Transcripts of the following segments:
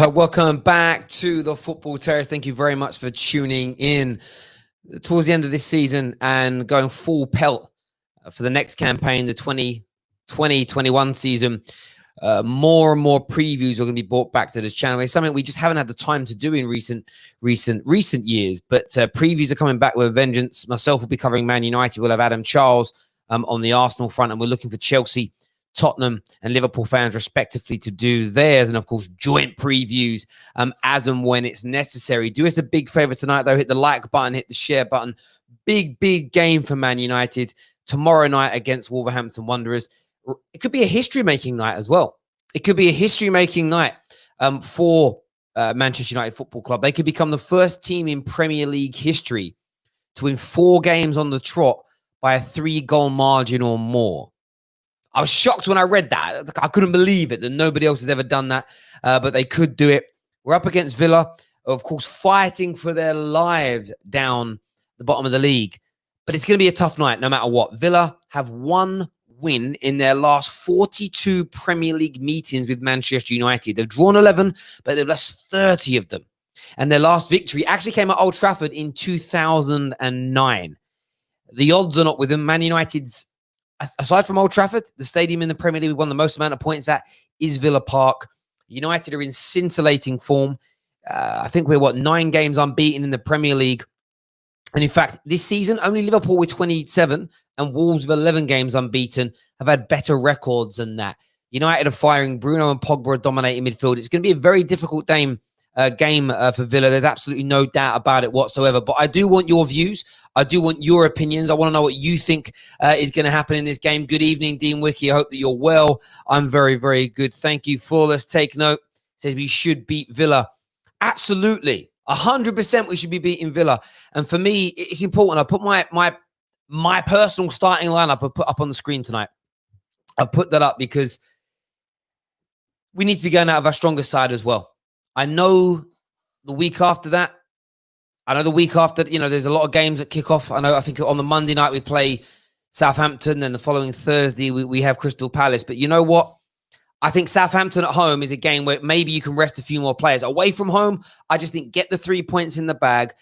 Welcome back to the Football Terrace. Thank you very much for tuning in towards the end of this season and going full pelt for the next campaign, the 2020-21 season. More and more previews are going to be brought back to this channel. It's something we just haven't had the time to do in recent years. But previews are coming back with a vengeance. Myself will be covering Man United. We'll have Adam Charles on the Arsenal front, and we're looking for Chelsea, Tottenham and Liverpool fans respectively to do theirs, and of course joint previews as and when it's necessary. Do us a big favor tonight though, hit the like button, hit the share button. Big game for Man United tomorrow night against Wolverhampton Wanderers. It could be a history-making night as well. It could be a history-making night for Manchester United Football Club. They could become the first team in Premier League history to win 4 games on the trot by a 3-goal margin or more. I was shocked when I read that. I couldn't believe it that nobody else has ever done that, but they could do it. We're up against Villa, of course, fighting for their lives down the bottom of the league. But it's going to be a tough night no matter what. Villa have 1 win in their last 42 Premier League meetings with Manchester United. They've drawn 11, but they've lost 30 of them. And their last victory actually came at Old Trafford in 2009. The odds are not with them. Man United's, aside from Old Trafford, the stadium in the Premier League we won the most amount of points at is Villa Park. United are in scintillating form. I think we're, 9 games unbeaten in the Premier League. And in fact, this season, only Liverpool with 27 and Wolves with 11 games unbeaten have had better records than that. United are firing. Bruno and Pogba are dominating midfield. It's going to be a very difficult game for Villa. There's absolutely no doubt about it whatsoever. But I do want your views. I do want your opinions. I want to know what you think is going to happen in this game. Good evening, Dean Wiki. I hope that you're well. I'm very good. Thank you. Flawless take note. Says we should beat Villa. Absolutely. 100% we should be beating Villa. And for me, it's important. I put my personal starting lineup I put up on the screen tonight. I put that up because we need to be going out of our strongest side as well. I know the week after that, there's a lot of games that kick off. I think on the Monday night we play Southampton, then the following Thursday we have Crystal Palace. But you know what? I think Southampton at home is a game where maybe you can rest a few more players. Away from home, I just think get the 3 points in the bag.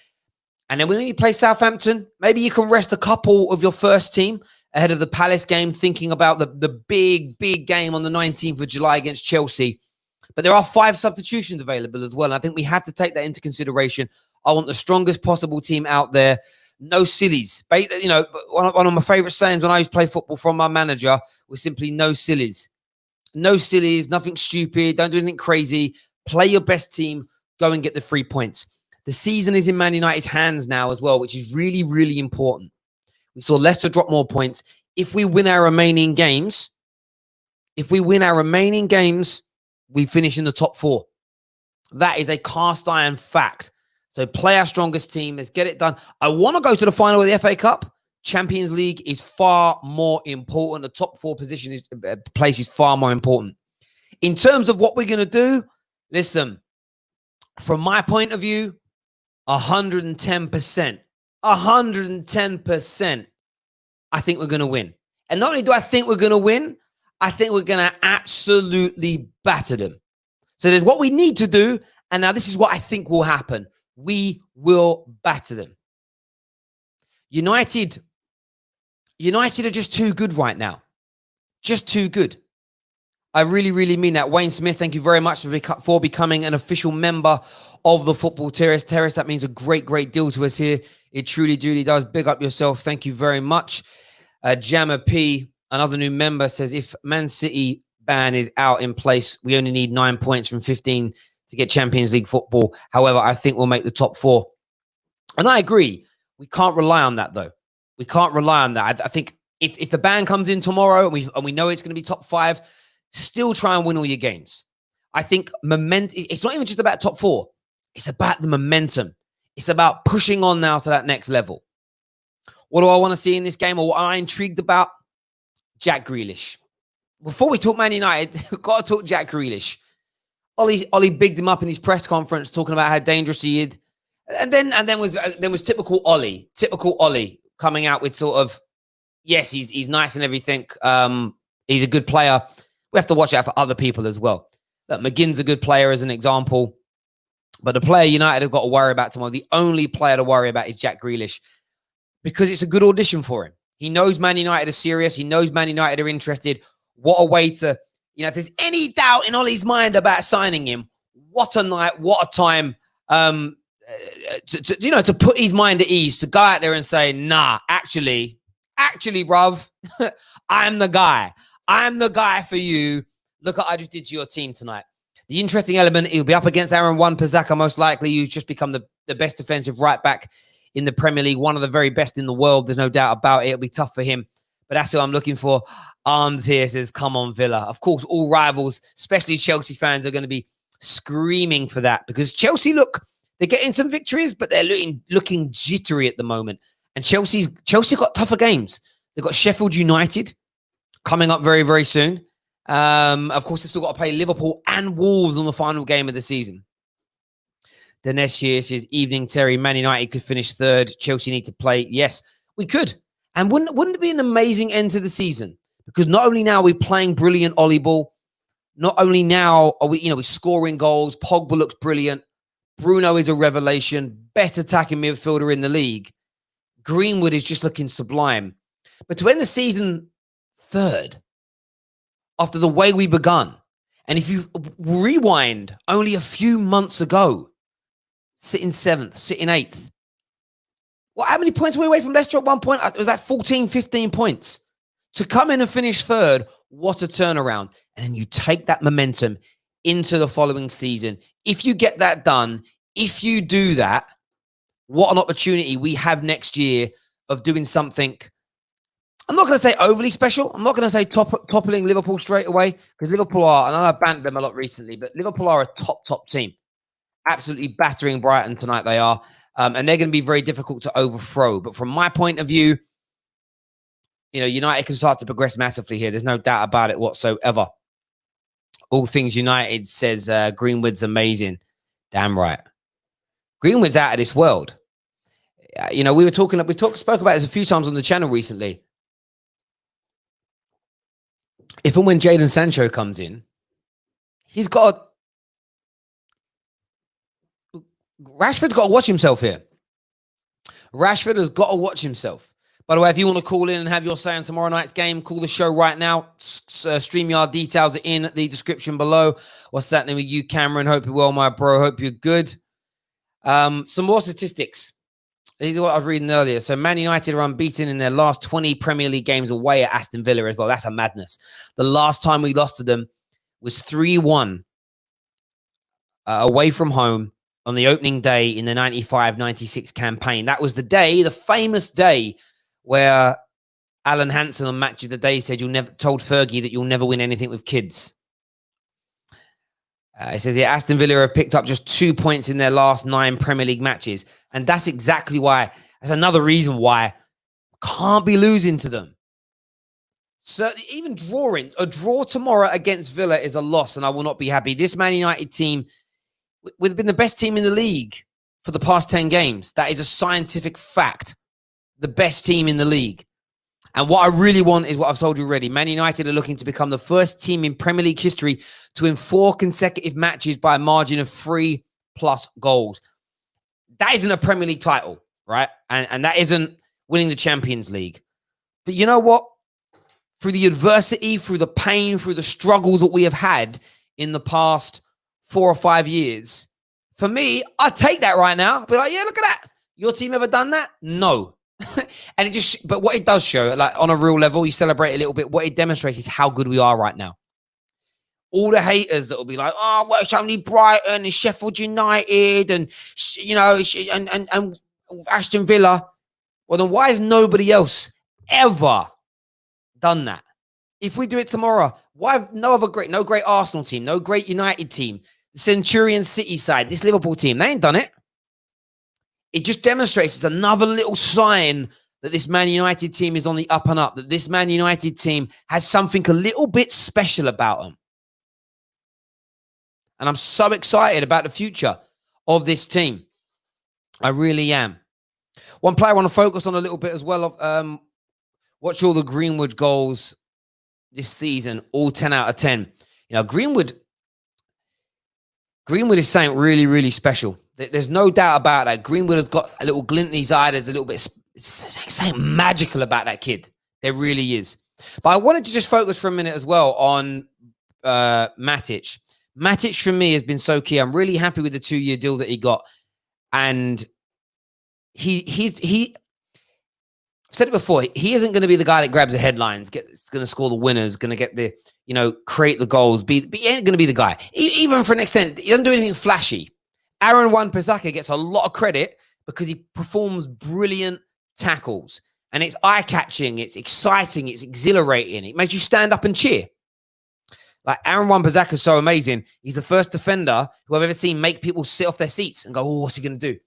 And then when you play Southampton, maybe you can rest a couple of your first team ahead of the Palace game, thinking about the big game on the 19th of July against Chelsea. But there are 5 substitutions available as well. And I think we have to take that into consideration. I want the strongest possible team out there. No sillies. One of my favorite sayings when I used to play football from my manager was simply no sillies. No sillies, nothing stupid. Don't do anything crazy. Play your best team. Go and get the 3 points. The season is in Man United's hands now as well, which is really important. We saw Leicester drop more points. If we win our remaining games, we finish in the top 4. That is a cast iron fact. So play our strongest team. Let's get it done. I want to go to the final of the FA Cup. Champions League is far more important. The top 4 place is far more important. In terms of what we're going to do, listen, from my point of view, 110%. 110%. I think we're going to win. And not only do I think we're going to win, I think we're going to absolutely batter them. So there's what we need to do. And now this is what I think will happen. We will batter them. United are just too good right now. Just too good. I really mean that. Wayne Smith, thank you very much for becoming an official member of the Football Terrace. That means a great deal to us here. It truly does. Big up yourself. Thank you very much. Jammer P, another new member, says if Man City ban is out in place, we only need 9 points from 15 to get Champions League football. However, I think we'll make the top 4. And I agree. We can't rely on that, though. We can't rely on that. I think if the ban comes in tomorrow and we know it's going to be top 5, still try and win all your games. I think it's not even just about top 4. It's about the momentum. It's about pushing on now to that next level. What do I want to see in this game, or what am I intrigued about? Jack Grealish. Before we talk Man United, we've got to talk Jack Grealish. Ollie bigged him up in his press conference, talking about how dangerous he is. And then was typical Ollie coming out with sort of, yes, he's nice and everything. He's a good player. We have to watch out for other people as well. Look, McGinn's a good player as an example. But the player United have got to worry about tomorrow, the only player to worry about is Jack Grealish, because it's a good audition for him. He knows Man United are serious. He knows Man United are interested. What a way to, if there's any doubt in Ollie's mind about signing him, what a night, what a time to put his mind at ease, to go out there and say, nah, actually, bruv, I'm the guy. I'm the guy for you. Look what I just did to your team tonight. The interesting element, he'll be up against Aaron Wan-Bissaka most likely, who's just become the best defensive right back in the Premier League, one of the very best in the world. There's no doubt about it. It'll be tough for him, but that's what I'm looking for. Arms here says, come on, Villa. Of course, all rivals, especially Chelsea fans, are going to be screaming for that, because Chelsea, look, they're getting some victories, but they're looking jittery at the moment. And Chelsea got tougher games. They've got Sheffield United coming up very, very soon. Of course, they've still got to play Liverpool and Wolves on the final game of the season. The next year says, evening, Terry, Man United could finish third. Chelsea need to play. Yes, we could. And wouldn't it be an amazing end to the season? Because not only now are we playing brilliant Ollie ball, not only now are we're scoring goals. Pogba looks brilliant. Bruno is a revelation. Best attacking midfielder in the league. Greenwood is just looking sublime. But to end the season third, after the way we begun, and if you rewind only a few months ago, sitting 7th, sitting 8th. Well, how many points were we away from Leicester at one point? It was about 14, 15 points. To come in and finish third, what a turnaround. And then you take that momentum into the following season. If you get that done, if you do that, what an opportunity we have next year of doing something. I'm not going to say overly special. I'm not going to say toppling Liverpool straight away, because Liverpool are, and I've banned them a lot recently, but Liverpool are a top team. Absolutely battering Brighton tonight, they are. And they're going to be very difficult to overthrow. But from my point of view, United can start to progress massively here. There's no doubt about it whatsoever. All things United says Greenwood's amazing. Damn right. Greenwood's out of this world. We spoke about this a few times on the channel recently. If and when Jadon Sancho comes in, Rashford's got to watch himself here. Rashford has got to watch himself. By the way, if you want to call in and have your say on tomorrow night's game, call the show right now. StreamYard details are in the description below. What's happening with you, Cameron? Hope you're well, my bro. Hope you're good. Some more statistics. These are what I was reading earlier. So Man United are unbeaten in their last 20 Premier League games away at Aston Villa as well. That's a madness. The last time we lost to them was 3-1 away from home on the opening day in the 95-96 campaign. That was the famous day where Alan Hansen on Match of the Day said told Fergie that you'll never win anything with kids. It says here, Aston Villa have picked up just 2 points in their last 9 Premier League matches. And that's exactly why. That's another reason why can't be losing to them. So even a draw tomorrow against Villa is a loss, and I will not be happy. This Man United team, we've been the best team in the league for the past 10 games. That is a scientific fact. The best team in the league. And what I really want is what I've told you already. Man United are looking to become the first team in Premier League history to win 4 consecutive matches by a margin of 3+ goals. That isn't a Premier League title, right? And that isn't winning the Champions League. But you know what? Through the adversity, through the pain, through the struggles that we have had in the past 4 or 5 years, for me, I'd take that right now. I'd be like, yeah, look at that. Your team ever done that? No. And but what it does show, like on a real level, you celebrate a little bit. What it demonstrates is how good we are right now. All the haters that will be like, oh, well, it's only Brighton and Sheffield United and, and Aston Villa. Well, then why has nobody else ever done that? If we do it tomorrow, why have no great Arsenal team, no great United team, the Centurion City side, this Liverpool team, they ain't done it. It just demonstrates it's another little sign that this Man United team is on the up and up, that this Man United team has something a little bit special about them. And I'm so excited about the future of this team. I really am. One player I want to focus on a little bit as well. Watch all the Greenwood goals this season, all 10 out of 10. Greenwood, Greenwood is something really, really special. There's no doubt about that. Greenwood has got a little glint in his eye. There's a little bit, something magical about that kid. There really is. But I wanted to just focus for a minute as well on Matic. Matic for me has been so key. I'm really happy with the 2-year deal that he got. And he I've said it before, he isn't going to be the guy that grabs the headlines, is going to score the winners, going to get the, create the goals. He ain't going to be the guy. Even for an extent, he doesn't do anything flashy. Aaron Wan-Bissaka gets a lot of credit because he performs brilliant tackles. And it's eye-catching, it's exciting, it's exhilarating. It makes you stand up and cheer. Like Aaron Wan-Bissaka is so amazing. He's the first defender who I've ever seen make people sit off their seats and go, oh, what's he going to do?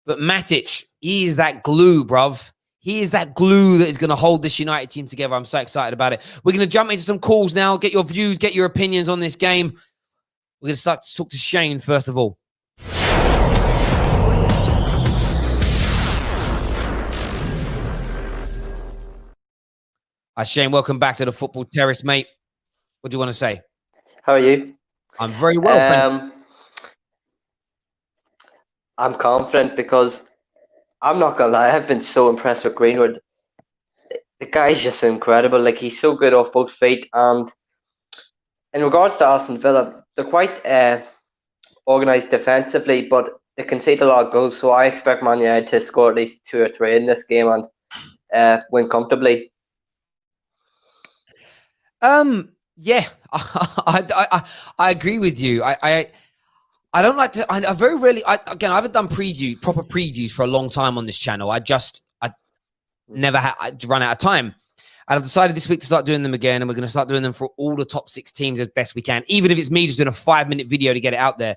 But Matic, he is that glue, bruv. He is that glue that is going to hold this United team together. I'm so excited about it. We're going to jump into some calls now. Get your views, get your opinions on this game. We're going to start to talk to Shane first of all. Hi, Shane. Welcome back to the Football Terrace, mate. What do you want to say? How are you? I'm very well. I'm confident because I'm not gonna lie, I've been so impressed with Greenwood. The guy's just incredible. Like, he's so good off both feet. And in regards to Aston Villa, they're quite organised defensively, but they concede a lot of goals. So I expect Man United to score at least 2 or 3 in this game and win comfortably. Yeah, I agree with you. I don't like to. I very rarely. I haven't done proper previews for a long time on this channel. I never had run out of time, and I've decided this week to start doing them again. And we're going to start doing them for all the top 6 teams as best we can, even if it's me just doing a 5-minute video to get it out there.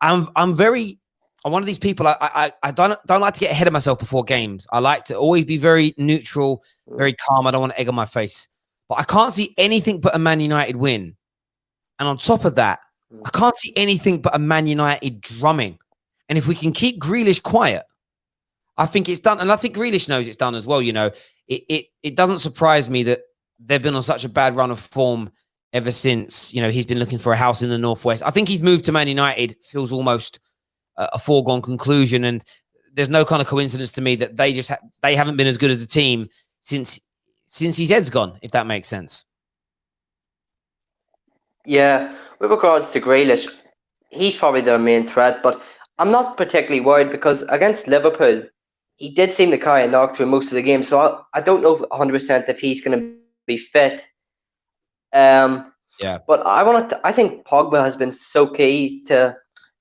I'm one of these people. I don't like to get ahead of myself before games. I like to always be very neutral, very calm. I don't want egg on my face, but I can't see anything but a Man United win. And on top of that, I can't see anything but a Man United drumming. And if we can keep Grealish quiet, I think it's done. And I think Grealish knows it's done as well. It doesn't surprise me that they've been on such a bad run of form ever since, he's been looking for a house in the Northwest. I think he's moved to Man United feels almost a foregone conclusion. And there's no kind of coincidence to me that they haven't been as good as a team since his head's gone, if that makes sense. Yeah, with regards to Grealish, he's probably their main threat, but I'm not particularly worried because against Liverpool, he did seem to kind of knock through most of the game, so I don't know 100% if he's going to be fit. Yeah. But I think Pogba has been so key to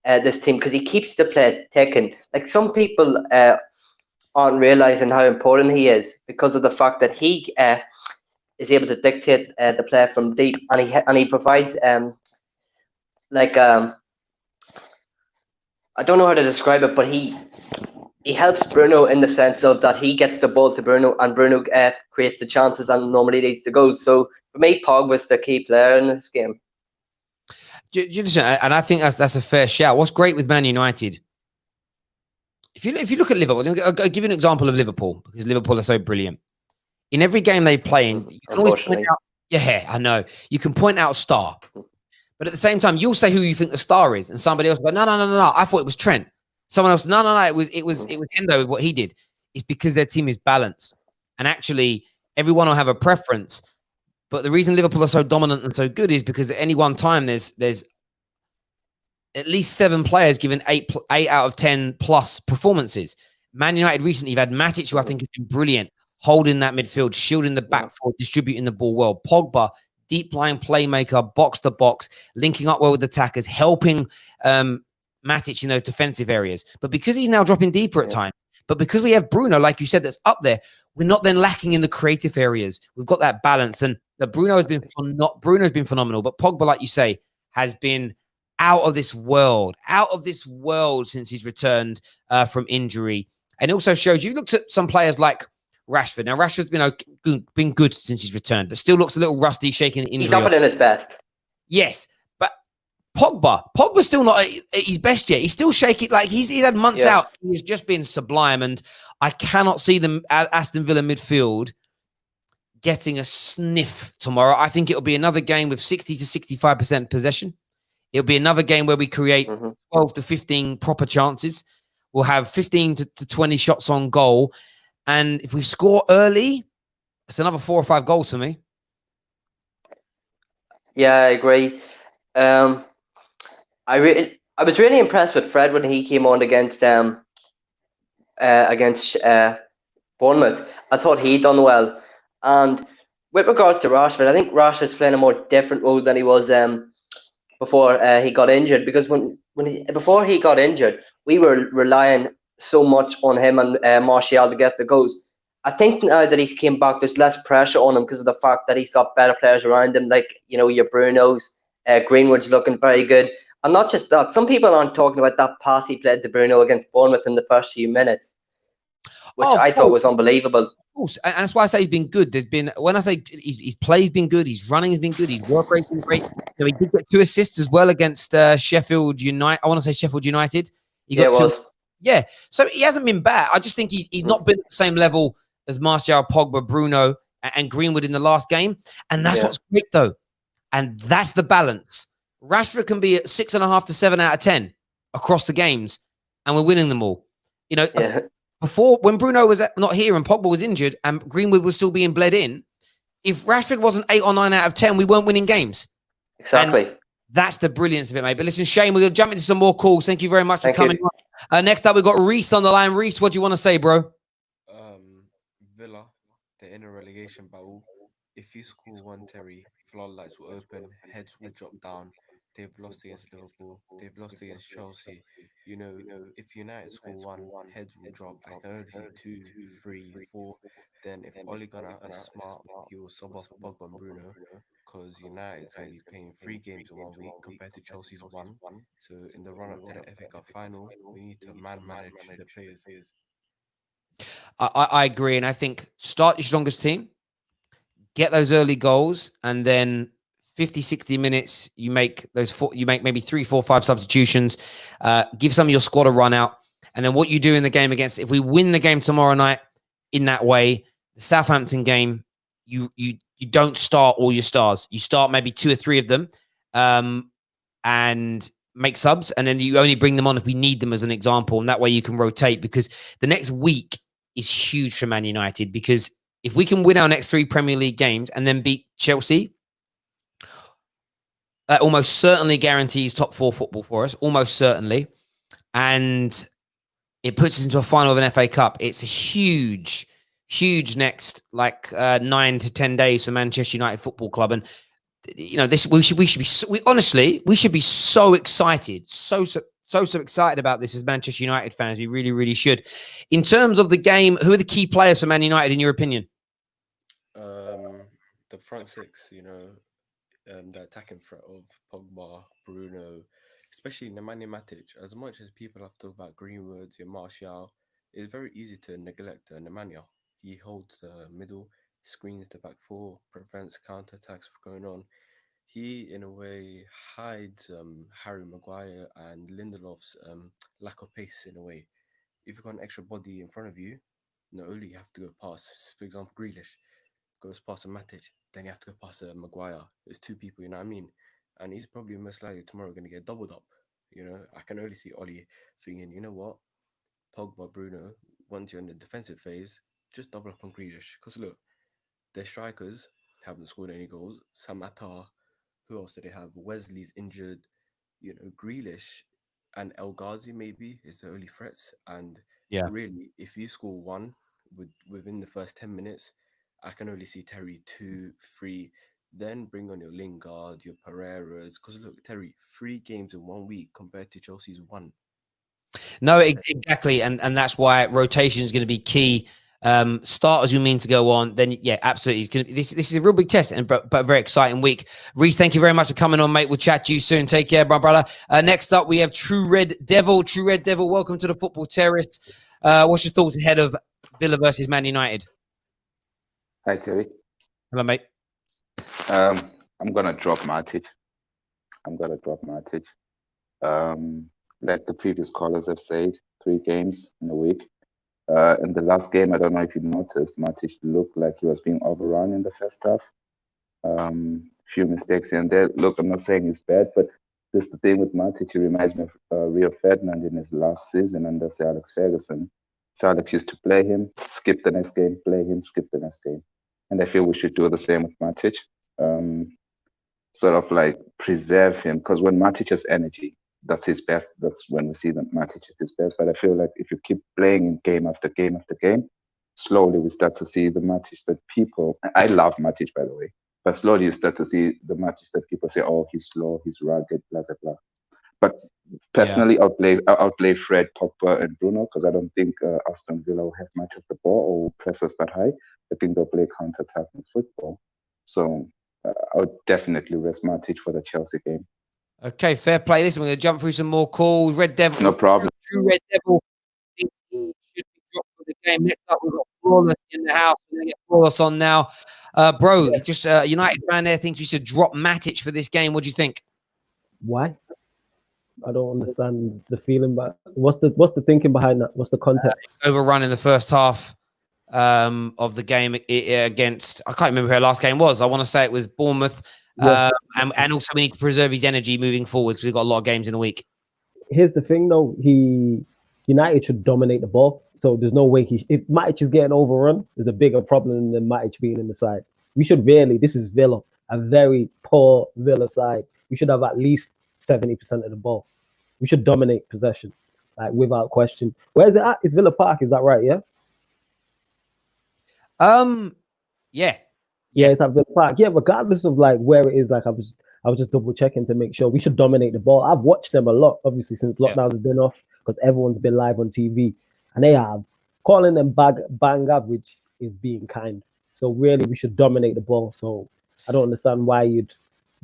this team because he keeps the play ticking. Like, some people aren't realising how important he is because of the fact that he is able to dictate the play from deep, and he provides I don't know how to describe it, but he helps Bruno in the sense of that he gets the ball to Bruno, and Bruno creates the chances and normally leads to goals. So for me, Pogba's the key player in this game. And I think that's a fair shout. What's great with Man United, if you look at Liverpool, I'll give you an example of Liverpool because Liverpool are so brilliant. In every game they play in, you can always point out. Yeah, I know. You can point out a star. But at the same time, you'll say who you think the star is, and somebody else will go, no. I thought it was Trent. Someone else, no. It was Hendo with what he did. It's because their team is balanced, and actually, everyone will have a preference. But the reason Liverpool are so dominant and so good is because at any one time, there's at least 7 players given 8 out of 10 plus performances. Man United recently have had Matic, who I think has been brilliant, holding that midfield, shielding the back four, distributing the ball well. Pogba, deep line playmaker, box to box, linking up well with attackers, helping Matic in those defensive areas. But because he's now dropping deeper at times, but because we have Bruno, like you said, that's up there, we're not then lacking in the creative areas. We've got that balance, and Bruno's been phenomenal. But Pogba, like you say, has been out of this world since he's returned from injury. And it also shows you looked at some players like Rashford. Now, Rashford's been good since he's returned, but still looks a little rusty, shaking injury. He's not been in his best. Yes, but Pogba's still not at his best yet. He's still shaky. Like, he's had months out. He's just been sublime, and I cannot see them Aston Villa midfield getting a sniff tomorrow. I think it'll be another game with 60 to 65% possession. It'll be another game where we create Mm-hmm. 12 to 15 proper chances. We'll have 15 to 20 shots on goal. And if we score early, it's another 4 or 5 goals for me. Yeah, I agree. I was really impressed with Fred when he came on against Bournemouth. I thought he done well. And with regards to Rashford, I think Rashford's playing a more different role than he was before he got injured. Because before he got injured, we were relying so much on him and Martial to get the goals. I think now that he's came back, there's less pressure on him because of the fact that he's got better players around him, like your Brunos, Greenwood's looking very good, and not just that. Some people aren't talking about that pass he played to Bruno against Bournemouth in the first few minutes, which I thought was unbelievable. Of course, and that's why I say he's been good. There's been, when I say his play's been good, his running has been good, his work rate's been great. So he did get 2 assists as well against Sheffield United. I want to say Sheffield United. He got yeah, it 2. was. Yeah, so he hasn't been bad. I just think he's not been at the same level as Martial, Pogba, Bruno, and Greenwood in the last game. And that's what's great, though. And that's the balance. Rashford can be at 6.5 to 7 out of 10 across the games, and we're winning them all. Before, when Bruno was not here and Pogba was injured and Greenwood was still being bled in, if Rashford wasn't 8 or 9 out of 10, we weren't winning games. Exactly. And that's the brilliance of it, mate. But listen, Shane, we're going to jump into some more calls. Thank you very much for coming on. Next up, we've got Reese on the line. Reese, what do you want to say, bro? Villa, they're in a relegation battle. If you score one, Terry, floodlights will open, heads will drop down. They've lost against Liverpool. They've lost against Chelsea. If United score one, heads will drop. I can only see 2, 3, 4. Then if Ole Gunnar is smart, he will sub off Pogba and Bruno, because United's going to be playing 3 games in 1 week compared to Chelsea's 1. So in the run-up to the FA Cup final, we need to manage the players. I agree, and I think start your strongest team, get those early goals, and then 50, 60 minutes, you make maybe 3, 4, 5 substitutions, give some of your squad a run out, and then what you do in the game if we win the game tomorrow night in that way, the Southampton game, you don't start all your stars. You start maybe 2 or 3 of them, and make subs, and then you only bring them on if we need them, as an example, and that way you can rotate, because the next week is huge for Man United, because if we can win our next 3 Premier League games and then beat Chelsea, that almost certainly guarantees top 4 football for us, almost certainly. And it puts us into a final of an FA Cup. It's a huge next 9 to 10 days for Manchester United Football Club. And we should be so excited, so excited about this as Manchester United fans. We really, really should. In terms of the game, who are the key players for Man United, in your opinion? The front 6, the attacking threat of Pogba, Bruno, especially Nemanja Matic. As much as people have talked about Greenwood, Martial, it's very easy to neglect Nemanja. He holds the middle, screens the back 4, prevents counter-attacks from going on. He, in a way, hides Harry Maguire and Lindelof's lack of pace, in a way. If you've got an extra body in front of you, not only you have to go past, for example, Grealish goes past a Matic, then you have to go past a Maguire. There's 2 people, you know what I mean? And he's probably most likely tomorrow going to get doubled up. I can only see Ollie thinking, you know what? Pogba, Bruno, once you're in the defensive phase, just double up on Grealish. Because look, their strikers haven't scored any goals. Samatta, who else do they have? Wesley's injured. Grealish and El Ghazi maybe is the only threats. And really, if you score 1 within the first 10 minutes, I can only see Terry 2, 3. Then bring on your Lingard, your Pereiras. Because look, Terry, 3 games in 1 week compared to Chelsea's 1. No, exactly, and that's why rotation is going to be key. Start as you mean to go on, then absolutely. This is a real big test, but a very exciting week. Reese, thank you very much for coming on, mate. We'll chat to you soon. Take care, my brother. Next up, we have True Red Devil. True Red Devil, welcome to the Football Terrace. What's your thoughts ahead of Villa versus Man United? Hi, Terry. Hello, mate. I'm gonna drop Matic. Like the previous callers have said, 3 games in a week. In the last game, I don't know if you noticed, Matic looked like he was being overrun in the first half. Few mistakes here and there. Look, I'm not saying he's bad, but this is the thing with Matic. He reminds me of Rio Ferdinand in his last season under Sir Alex Ferguson. Sir Alex used to play him, skip the next game, play him, skip the next game. And I feel we should do the same with Matic. Sort of like preserve him, because when Matic has energy, that's his best. That's when we see that Matic is his best. But I feel like if you keep playing him game after game after game, slowly we start to see the Matic that people... I love Matic, by the way. But slowly you start to see the Matic that people say, oh, he's slow, he's rugged, blah, blah, blah. But personally, I'll play Fred, Pogba, and Bruno, because I don't think Aston Villa will have much of the ball or press us that high. I think they'll play counter-attacking football. So I would definitely rest Matic for the Chelsea game. Okay, fair play. Listen, we're going to jump through some more calls. Red Devil. No problem. True Red Devil. Should be dropped for the game. Next up, we've got Flawless in the house. We're going to get Flawless on now. Bro, yes. Just United fan there thinks we should drop Matic for this game. What do you think? Why? I don't understand the feeling, but what's the thinking behind that? What's the context? Overrun in the first half of the game against, I can't remember who our last game was. I want to say it was Bournemouth. Yeah. And also we need to preserve his energy moving forward because we've got a lot of games in a week. Here's the thing though, United should dominate the ball. So there's no way if Matic is getting overrun, there's a bigger problem than Matic being in the side. We should this is Villa, a very poor Villa side. We should have at least 70% of the ball. We should dominate possession, like without question. Where's it at? It's Villa Park, is that right? Yeah. Yeah, it's at Villa Park. Yeah, regardless of like where it is, like I was just double checking to make sure we should dominate the ball. I've watched them a lot, obviously, since lockdown has been off, because everyone's been live on TV, and they have calling them bang average is being kind. So really, we should dominate the ball. So I don't understand why you'd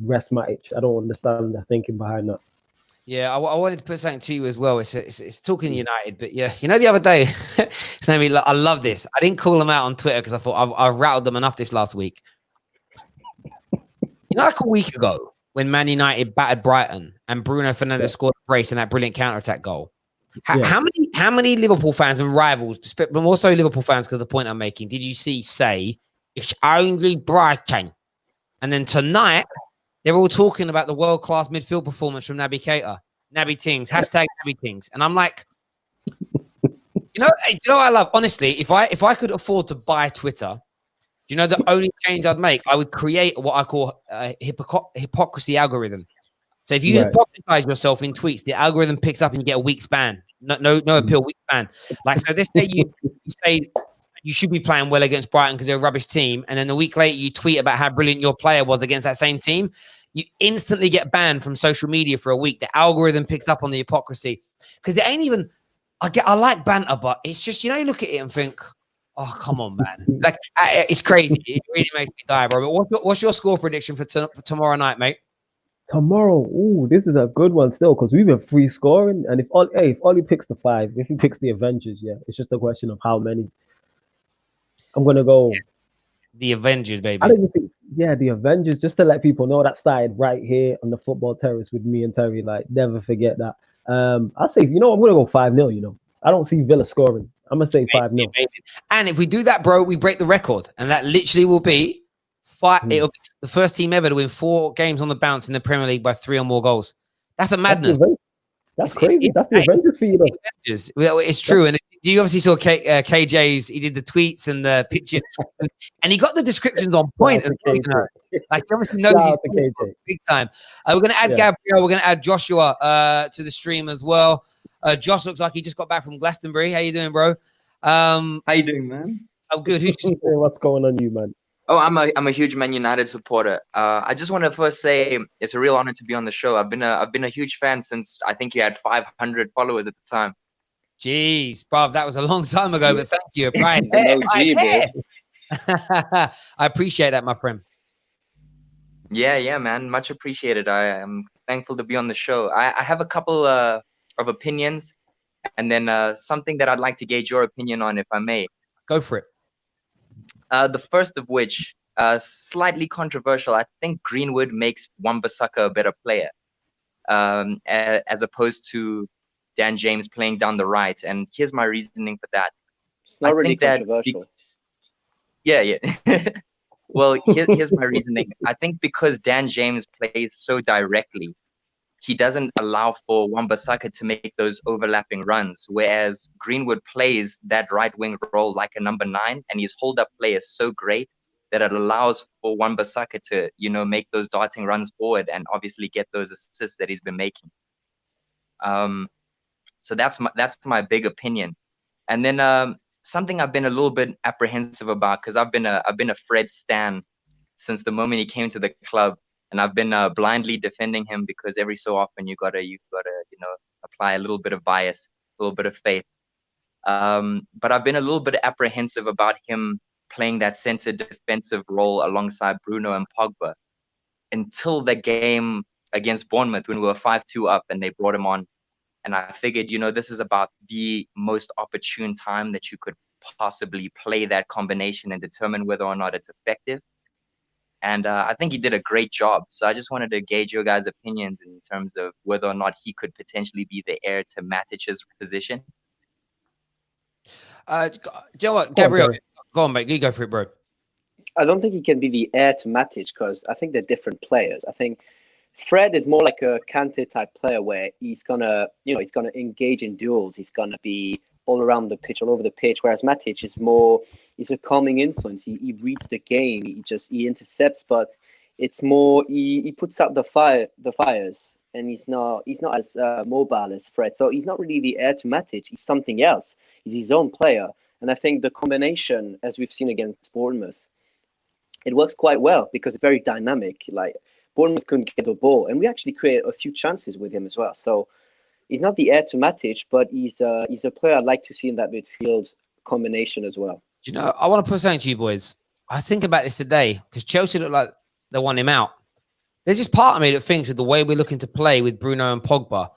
rest Matic. I don't understand the thinking behind that. Yeah, I wanted to put something to you as well. It's talking United, but yeah, the other day, it's made me. I love this. I didn't call them out on Twitter because I thought I rattled them enough this last week. Like a week ago, when Man United battered Brighton and Bruno Fernandes scored a brace and that brilliant counter-attack goal. How many Liverpool fans and rivals, but more so Liverpool fans, because the point I'm making, did you see say it's only Brighton, and then tonight? They're all talking about the world-class midfield performance from Naby Keita, Naby Tings, hashtag Naby Tings. And I'm like, you know what I love? Honestly, if I could afford to buy Twitter, do you know the only change I'd make? I would create what I call a hypocrisy algorithm. So if you hypocrisize yourself in tweets, the algorithm picks up and you get a week's ban. No appeal, week's ban. Like, so this day you say you should be playing well against Brighton because they're a rubbish team. And then a week later, you tweet about how brilliant your player was against that same team. You instantly get banned from social media for a week. The algorithm picks up on the hypocrisy because it ain't even, I like banter, but it's just, you look at it and think, oh, come on, man. Like, it's crazy. It really makes me die, bro. But what's your score prediction for tomorrow night, mate? Tomorrow, this is a good one still because we've been free scoring. And if Ollie picks the 5, if he picks the Avengers, it's just a question of how many. I'm going to go. The Avengers, baby. I don't even think, the Avengers, just to let people know that started right here on the football terrace with me and Terry. Like, never forget that. I'll say, I'm going to go 5-0, I don't see Villa scoring. I'm going to say 5-0. And if we do that, bro, we break the record. And that literally will be it'll be the first team ever to win 4 games on the bounce in the Premier League by 3 or more goals. That's a madness. That's crazy. That's the Avengers for you, though. Well, it's true. And you obviously saw KJ's, he did the tweets and the pictures, and he got the descriptions on point. Like, he obviously knows he's big time. We're going to add Gabriel. We're going to add Joshua to the stream as well. Josh looks like he just got back from Glastonbury. How you doing, bro? How you doing, man? I'm good. What's going on, you, man? Oh, I'm a huge Man United supporter. I just want to first say it's a real honor to be on the show. I've been a huge fan since I think you had 500 followers at the time. Jeez, bruv, that was a long time ago, but thank you. Right. I appreciate that, my friend. Yeah, man. Much appreciated. I am thankful to be on the show. I have a couple of opinions and then something that I'd like to gauge your opinion on, if I may. Go for it. The first of which, slightly controversial. I think Greenwood makes Wan-Bissaka a better player, as opposed to Dan James playing down the right. And here's my reasoning for that. It's not really controversial. Yeah. Well, here's my reasoning. I think because Dan James plays so directly, he doesn't allow for Wan-Bissaka to make those overlapping runs, whereas Greenwood plays that right wing role like a number 9, and his hold-up play is so great that it allows for Wan-Bissaka to, make those darting runs forward and obviously get those assists that he's been making. So that's my big opinion. And then something I've been a little bit apprehensive about, because I've been a Fred stan since the moment he came to the club, and I've been blindly defending him because every so often you gotta apply a little bit of bias, a little bit of faith. But I've been a little bit apprehensive about him playing that center defensive role alongside Bruno and Pogba until the game against Bournemouth when we were 5-2 up and they brought him on. And I figured, this is about the most opportune time that you could possibly play that combination and determine whether or not it's effective. And I think he did a great job. So I just wanted to gauge your guys' opinions in terms of whether or not he could potentially be the heir to Matic's position. Do you know what, Gabriel? Go on, mate. You go for it, bro. I don't think he can be the heir to Matic because I think they're different players. I think Fred is more like a Kante type player where he's gonna engage in duels. He's gonna be all around the pitch, all over the pitch. Whereas Matic is he's a calming influence. He reads the game. He intercepts, but it's more he puts out the fires, and he's not as mobile as Fred. So he's not really the heir to Matic. He's something else. He's his own player, and I think the combination, as we've seen against Bournemouth, it works quite well because it's very dynamic. Like Bournemouth couldn't get the ball, and we actually created a few chances with him as well. So he's not the heir to Matic, but he's a player I'd like to see in that midfield combination as well. Do you know, I want to put something to you boys. I think about this today because Chelsea look like they want him out. There's this part of me that thinks with the way we're looking to play with Bruno and Pogba,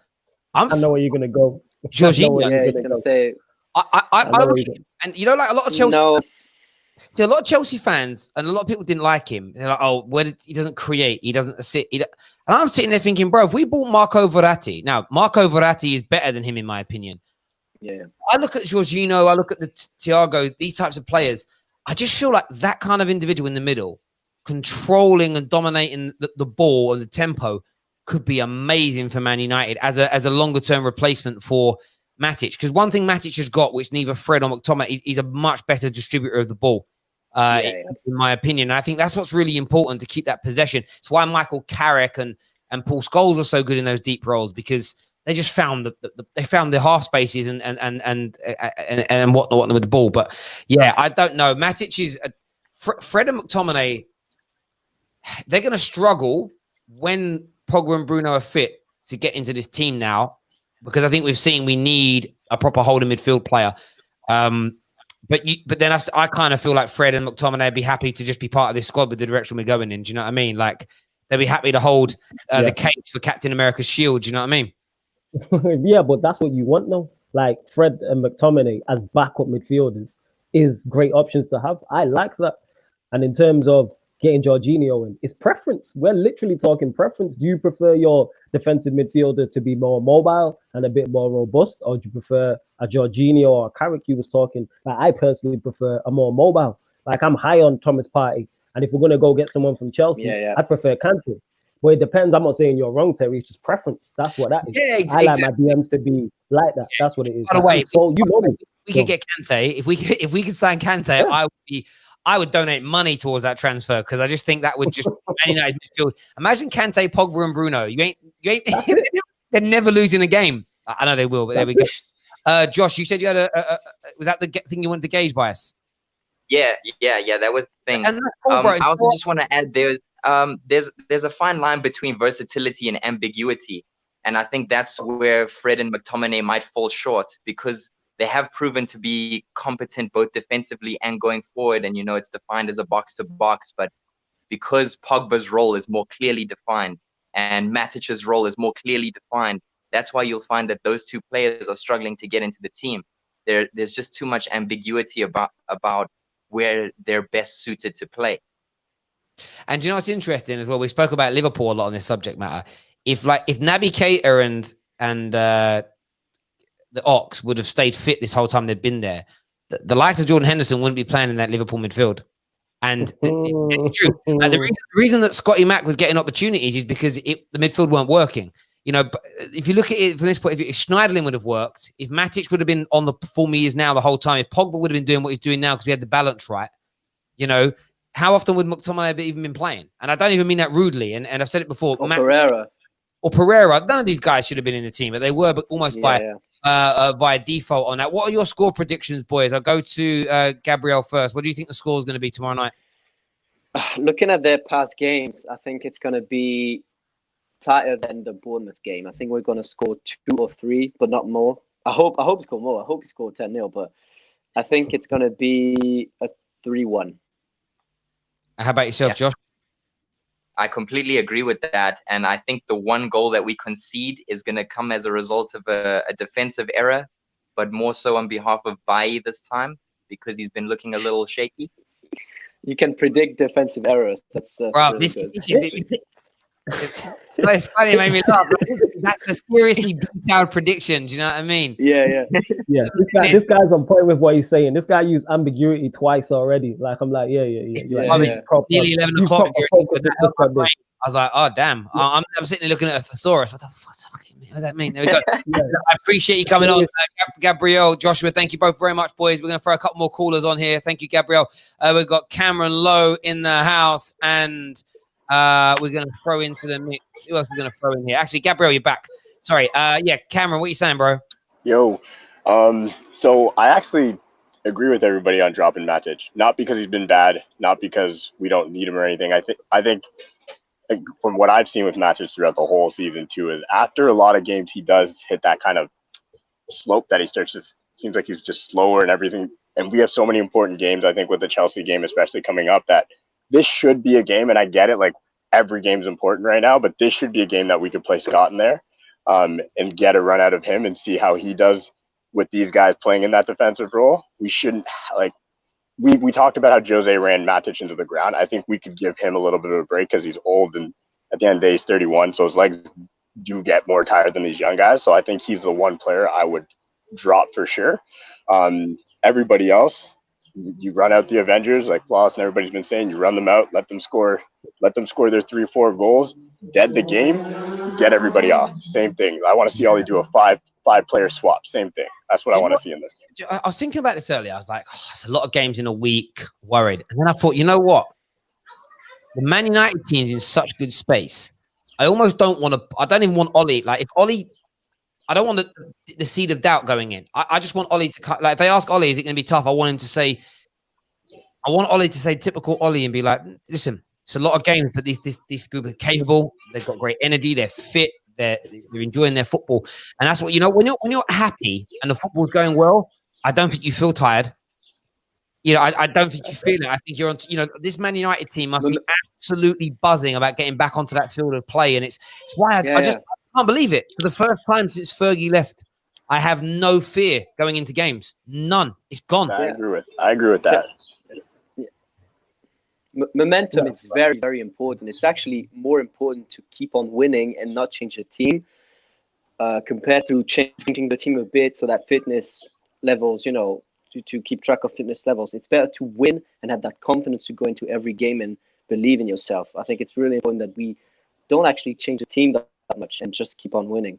I know where you're going to go. Jorginho. Yeah, he's going to say... I look at him, and like a lot of Chelsea... No. See, a lot of Chelsea fans and a lot of people didn't like him. They're like, "Oh, he doesn't create, he doesn't assist." And I'm sitting there thinking, bro, if we bought Marco Verratti, now Marco Verratti is better than him in my opinion. Yeah, I look at Jorginho, I look at the Thiago, these types of players. I just feel like that kind of individual in the middle, controlling and dominating the ball and the tempo, could be amazing for Man United as a longer term replacement for Matic, because one thing Matic has got, which neither Fred or McTominay, he's a much better distributor of the ball, in my opinion. And I think that's what's really important to keep that possession. It's why Michael Carrick and Paul Scholes were so good in those deep roles, because they just found the half spaces and whatnot with the ball. But yeah, I don't know. Matic is Fred and McTominay. They're going to struggle when Pogba and Bruno are fit to get into this team now, because I think we've seen we need a proper holding midfield player. But then I kind of feel like Fred and McTominay would be happy to just be part of this squad with the direction we're going in. Do you know what I mean? Like, they'd be happy to hold the case for Captain America's shield. Do you know what I mean? Yeah, but that's what you want now. Like Fred and McTominay as backup midfielders is great options to have. I like that. And in terms of getting Jorginho in, it's preference. We're literally talking preference. Do you prefer your defensive midfielder to be more mobile and a bit more robust, or do you prefer a Jorginho or a Carrick you was talking? Like, I personally prefer a more mobile. Like, I'm high on Thomas Partey, and if we're going to go get someone from Chelsea, I prefer Kante. Well, it depends. I'm not saying you're wrong, Terry. It's just preference. That's what that is. Yeah, I like my DMs to be like that. That's what it is. By the way, so you know me. We could get Kante. If we could sign Kante, I would donate money towards that transfer, because I just think that would just midfield. Imagine Kante, Pogba, and Bruno. You ain't. They're never losing a game. I know they will, but there we go. Josh, you said you had was that the thing you wanted to gauge by us? Yeah, that was the thing. And I also just want to add there's a fine line between versatility and ambiguity, and I think that's where Fred and McTominay might fall short, because they have proven to be competent both defensively and going forward, and it's defined as a box to box. But because Pogba's role is more clearly defined and Matic's role is more clearly defined, that's why you'll find that those two players are struggling to get into the team. There's just too much ambiguity about where they're best suited to play. And you know what's interesting as well? We spoke about Liverpool a lot on this subject matter. If Naby Keita and the Ox would have stayed fit this whole time they've been there, the likes of Jordan Henderson wouldn't be playing in that Liverpool midfield. And it's true. And the reason that Scotty Mack was getting opportunities is because the midfield weren't working. You know, if you look at it from this point, if Schneiderlin would have worked, if Matic would have been on the form he is now the whole time, if Pogba would have been doing what he's doing now because we had the balance right, you know, how often would McTominay have even been playing? And I don't even mean that rudely. And I've said it before. Or Pereira. Or Pereira. None of these guys should have been in the team, but they were, but almost by default on that. What are your score predictions, boys? I'll go to Gabriel first. What do you think the score is going to be tomorrow night? Looking at their past games, I think it's going to be tighter than the Bournemouth game. I think we're going to score 2 or 3, but not more. I hope score more. I hope we score 10-0, but I think it's going to be a 3-1. How about yourself, Josh? I completely agree with that. And I think the one goal that we concede is going to come as a result of a defensive error, but more so on behalf of Bailly this time because he's been looking a little shaky. You can predict defensive errors. That's really good. It's funny, it made me laugh. That's the seriously detailed prediction. Do you know what I mean? Yeah. This guy's on point with what he's saying. This guy used ambiguity twice already. Like I'm like, Nearly 11 o'clock. I was like, oh damn! I'm sitting there looking at a thesaurus. What does that mean? There we go. I appreciate you coming on, Gabriel, Joshua. Thank you both very much, boys. We're going to throw a couple more callers on here. Thank you, Gabriel. We've got Cameron Lowe in the house, and we're going to throw into the mix. Who else are we going to throw in here? Actually, Gabriel, you're back. Sorry. Cameron, what are you saying, bro? Yo, so I actually agree with everybody on dropping Matic. Not because he's been bad, not because we don't need him or anything. I think from what I've seen with Matic throughout the whole season too, is after a lot of games he does hit that kind of slope that he starts to seems like he's just slower and everything. And we have so many important games, I think, with the Chelsea game, especially coming up, that this should be a game, and I get it, like every game's important right now, but this should be a game that we could play Scott in there and get a run out of him and see how he does with these guys playing in that defensive role. We shouldn't, like, we talked about how Jose ran Matic into the ground. I think we could give him a little bit of a break because he's old, and at the end of the day, he's 31, so his legs do get more tired than these young guys. So I think he's the one player I would drop for sure. Everybody else, you run out the Avengers, like Floss and everybody's been saying, you run them out, let them score their 3-4 goals, dead the game, get everybody off. Same thing. I want to see Ollie do a five-player swap. Same thing. That's what I want to see in this game. I was thinking about this earlier. I was like, it's a lot of games in a week, worried. And then I thought, you know what? The Man United team's in such good space. I almost don't want to, I don't even want Ollie. Like, if Ollie, I don't want the seed of doubt going in. I just want Ollie to cut. Like, if they ask Ollie, is it going to be tough? I want Ollie to say typical Ollie and be like, listen, it's a lot of games, but this group are capable. They've got great energy. They're fit. They're enjoying their football. And that's what, you know, when you're happy and the football's going well, I don't think you feel tired. You know, I don't think you feel it. I think you're on, you know, this Man United team must be absolutely buzzing about getting back onto that field of play. And it's why I can't believe it. For the first time since Fergie left, I have no fear going into games. None. It's gone. I agree with that. Momentum is very, very important. It's actually more important to keep on winning and not change the team compared to changing the team a bit so that fitness levels, you know, to keep track of fitness levels. It's better to win and have that confidence to go into every game and believe in yourself. I think it's really important that we don't actually change the team that much and just keep on winning.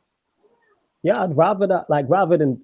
Yeah, I'd rather that, like, rather than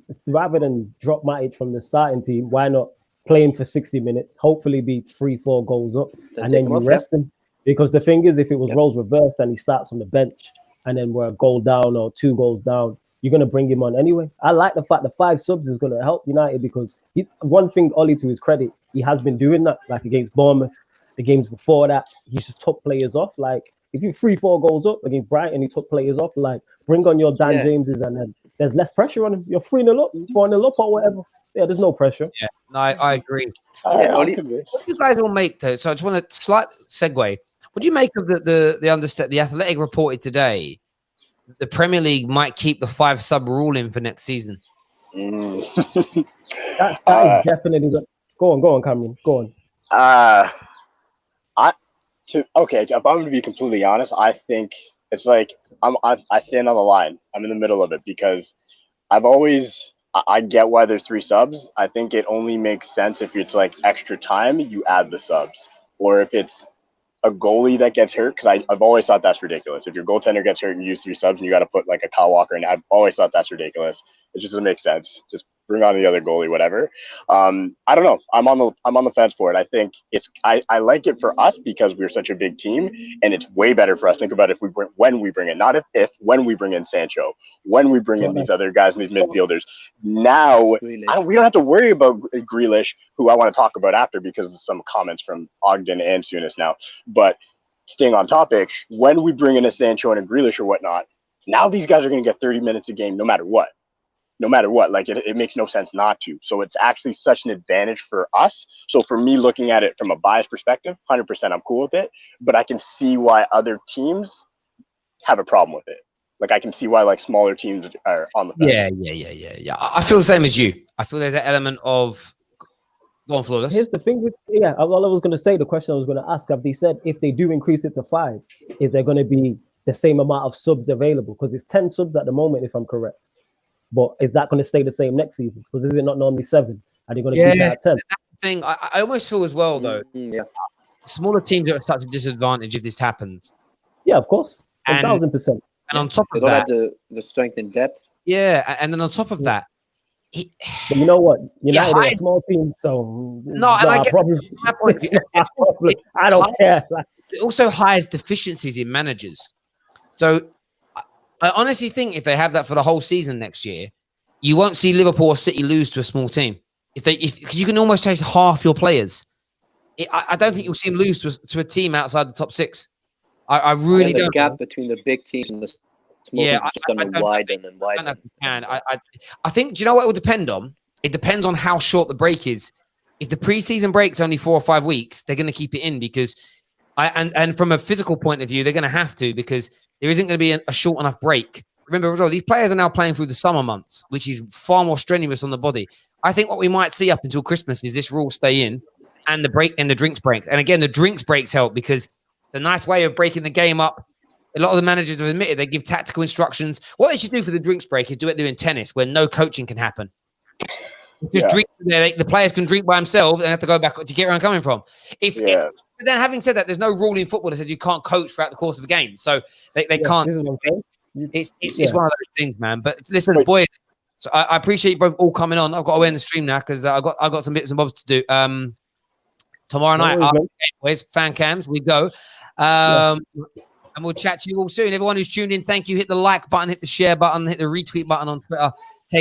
drop Matic from the starting team, why not play him for 60 minutes, hopefully be 3-4 goals up, and then you rest him? Because the thing is, if it was roles reversed and he starts on the bench and then we're a goal down or 2 goals down, you're going to bring him on anyway. I like the fact that 5 subs is going to help United because one thing, Ollie, to his credit, he has been doing that, like against Bournemouth, the games before that, he just took players off. Like, if you 3-4 goals up against Brighton, he took players off. Like, bring on your Dan Jameses, and then there's less pressure on him. You're 3-0 up, 4-0 up, or whatever. Yeah, there's no pressure. Yeah, no, I agree. What do you guys all make though? So I just want a slight segue. What do you make of the Athletic reported today? The Premier League might keep the 5 sub rule in for next season. That is definitely good. Go on, Cameron. Go on. If I'm going to be completely honest, I think it's like I stand on the line. I'm in the middle of it because I get why there's 3 subs. I think it only makes sense if it's like extra time, you add the subs, or if it's a goalie that gets hurt, because I've always thought that's ridiculous. If your goaltender gets hurt and you use 3 subs and you got to put like a Kyle Walker in, I've always thought that's ridiculous. It just doesn't make sense. Just bring on the other goalie, whatever. I don't know. I'm on the fence for it. I think I like it for us because we're such a big team, and it's way better for us. Think about when we bring in, not when we bring in Sancho, when we bring in these other guys and these midfielders. Now we don't have to worry about Grealish, who I want to talk about after because of some comments from Ogden and Souness now. But staying on topic, when we bring in a Sancho and a Grealish or whatnot, now these guys are going to get 30 minutes a game no matter what. Like it makes no sense not to. So it's actually such an advantage for us. So for me, looking at it from a biased perspective, 100% I'm cool with it, but I can see why other teams have a problem with it. Like I can see why like smaller teams are on the fence. Yeah. I feel the same as you. I feel there's an element of go on, Flawless. Here's the thing with all I was going to say, the question I was going to ask, have they said if they do increase it to 5, is there going to be the same amount of subs available? Because it's 10 subs at the moment, if I'm correct. But is that going to stay the same next season? Because is it not normally 7? Are they going to keep that at 10? That's the thing. I almost feel as well, though, smaller teams are at such a disadvantage if this happens. Yeah, of course. 1,000%. And on top They of don't that, have the strength in depth. yeah, and then on top of that, but you know what? United are a small team, so no, and I get my point. I don't care. It also hires deficiencies in managers. So I honestly think if they have that for the whole season next year, you won't see Liverpool or City lose to a small team. Because you can almost chase half your players. I don't think you'll see them lose to a team outside the top 6. I really don't. The gap between the big teams and the small teams is just going to widen and widen. I think, do you know what it will depend on? It depends on how short the break is. If the preseason break's only 4 or 5 weeks, they're going to keep it in because and from a physical point of view, they're going to have to because there isn't going to be a short enough break. Remember as well, these players are now playing through the summer months, which is far more strenuous on the body. I think what we might see up until Christmas is this rule stay in and the break and the drinks breaks. And again, the drinks breaks help because it's a nice way of breaking the game up. A lot of the managers have admitted they give tactical instructions. What they should do for the drinks break is do it in tennis where no coaching can happen. Just drink. The players can drink by themselves and have to go back to get where I'm coming from. But then having said that, there's no rule in football that says you can't coach throughout the course of a game. So they can't. It's one of those things, man. But listen, boy, so I appreciate you both all coming on. I've got to end the stream now because I got some bits and bobs to do. Tomorrow night, where's fan cams? We go. And we'll chat to you all soon. Everyone who's tuned in, thank you. Hit the like button, hit the share button, hit the retweet button on Twitter.